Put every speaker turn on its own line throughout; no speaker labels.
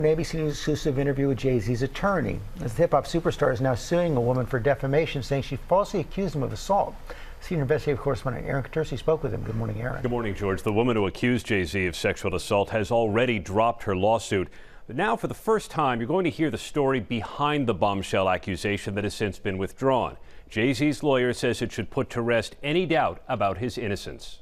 An ABC News exclusive interview with Jay-Z's attorney, as the hip-hop superstar is now suing a woman for defamation, saying she falsely accused him of assault. Senior investigative correspondent Aaron Katersi spoke with him. Good morning, Aaron.
Good morning, George. The woman who accused Jay-Z of sexual assault has already dropped her lawsuit. But now, for the first time, you're going to hear the story behind the bombshell accusation that has since been withdrawn. Jay-Z's lawyer says it should put to rest any doubt about his innocence.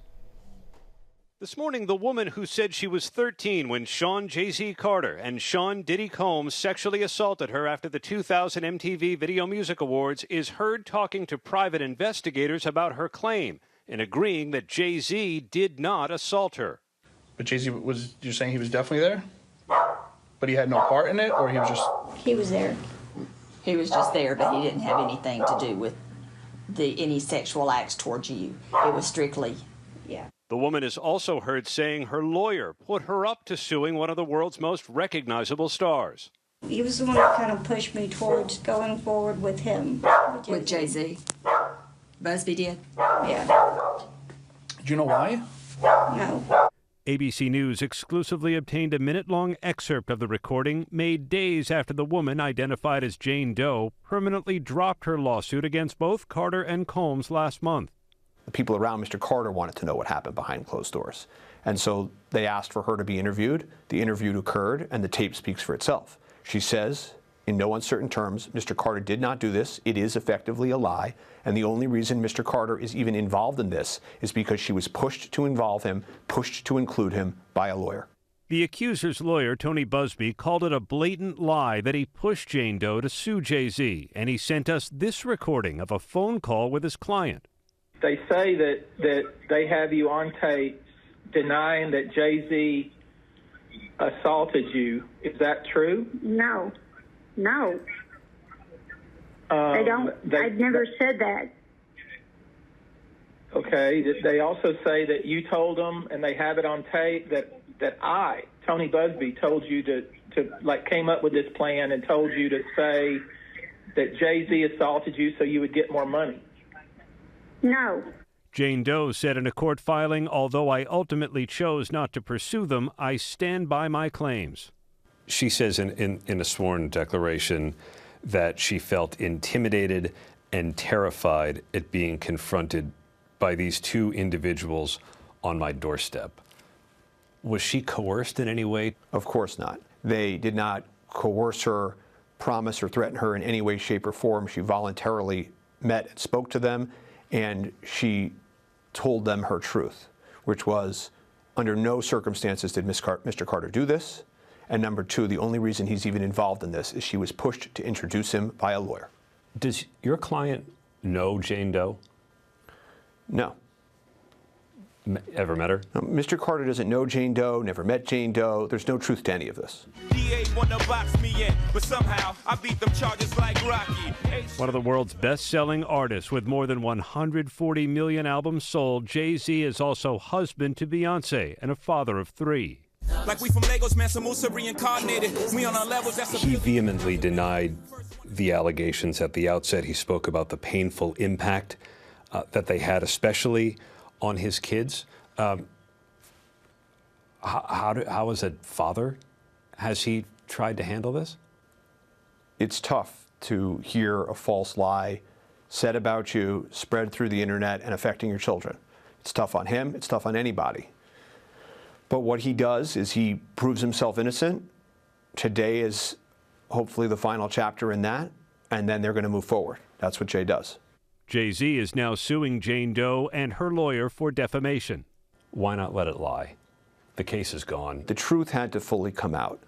This morning, the woman who said she was 13 when Sean Jay-Z Carter and Sean Diddy Combs sexually assaulted her after the 2000 MTV Video Music Awards is heard talking to private investigators about her claim and agreeing that Jay-Z did not assault her.
But Jay-Z you're saying he was definitely there? But he had no part in it, or he was just...
He was there.
He was just there, but he didn't have anything to do with any sexual acts towards you. It was strictly...
Yeah.
The woman is also heard saying her lawyer put her up to suing one of the world's most recognizable stars.
He was the one that kind of pushed me towards going forward with him.
With Jay-Z? Busby did?
Yeah.
Do you know why?
No.
ABC News exclusively obtained a minute-long excerpt of the recording made days after the woman, identified as Jane Doe, permanently dropped her lawsuit against both Carter and Combs last month.
The people around Mr. Carter wanted to know what happened behind closed doors. And so they asked for her to be interviewed. The interview occurred, and the tape speaks for itself. She says, in no uncertain terms, Mr. Carter did not do this. It is effectively a lie. And the only reason Mr. Carter is even involved in this is because she was pushed to involve him, pushed to include him by a lawyer.
The accuser's lawyer, Tony Busby, called it a blatant lie that he pushed Jane Doe to sue Jay-Z. And he sent us this recording of a phone call with his client.
They say that they have you on tape denying that Jay-Z assaulted you. Is that true?
No. I don't. I've never said that.
Okay. They also say that you told them, and they have it on tape, that I, Tony Busby, told you to came up with this plan and told you to say that Jay-Z assaulted you so you would get more money.
No.
Jane Doe said in a court filing, although I ultimately chose not to pursue them, I stand by my claims. She says in a sworn declaration that she felt intimidated and terrified at being confronted by these two individuals on my doorstep. Was she coerced in any way?
Of course not. They did not coerce her, promise, or threaten her in any way, shape, or form. She voluntarily met and spoke to them, and she told them her truth, which was, under no circumstances did Mr. Carter do this. And number two, the only reason he's even involved in this is she was pushed to introduce him by a lawyer.
Does your client know Jane Doe?
No.
Ever met her?
No, Mr. Carter doesn't know Jane Doe, never met Jane Doe. There's no truth to any of this.
One of the world's best-selling artists with more than 140 million albums sold, Jay-Z is also husband to Beyonce and a father of 3.
Like we from Lagos, man, some Musa reincarnated. We on our levels, that's
He vehemently denied the allegations at the outset. He spoke about the painful impact that they had, especially on his kids. How as a father, has he tried to handle this?
It's tough to hear a false lie said about you, spread through the internet, and affecting your children. It's tough on him. It's tough on anybody. But what he does is he proves himself innocent. Today is hopefully the final chapter in that, and then they're going to move forward. That's what Jay does.
Jay-Z is now suing Jane Doe and her lawyer for defamation. Why not let it lie? The case is gone.
The truth had to fully come out.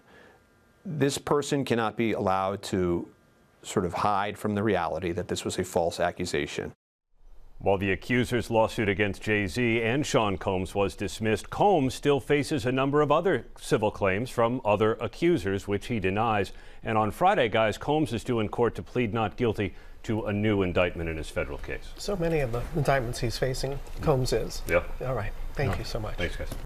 This person cannot be allowed to sort of hide from the reality that this was a false accusation.
While the accuser's lawsuit against Jay-Z and Sean Combs was dismissed, Combs still faces a number of other civil claims from other accusers, which he denies. And on Friday, guys, Combs is due in court to plead not guilty to a new indictment in his federal case.
So many of the indictments he's facing, Combs is.
Yeah.
All right. Thank you so much.
Thanks, guys.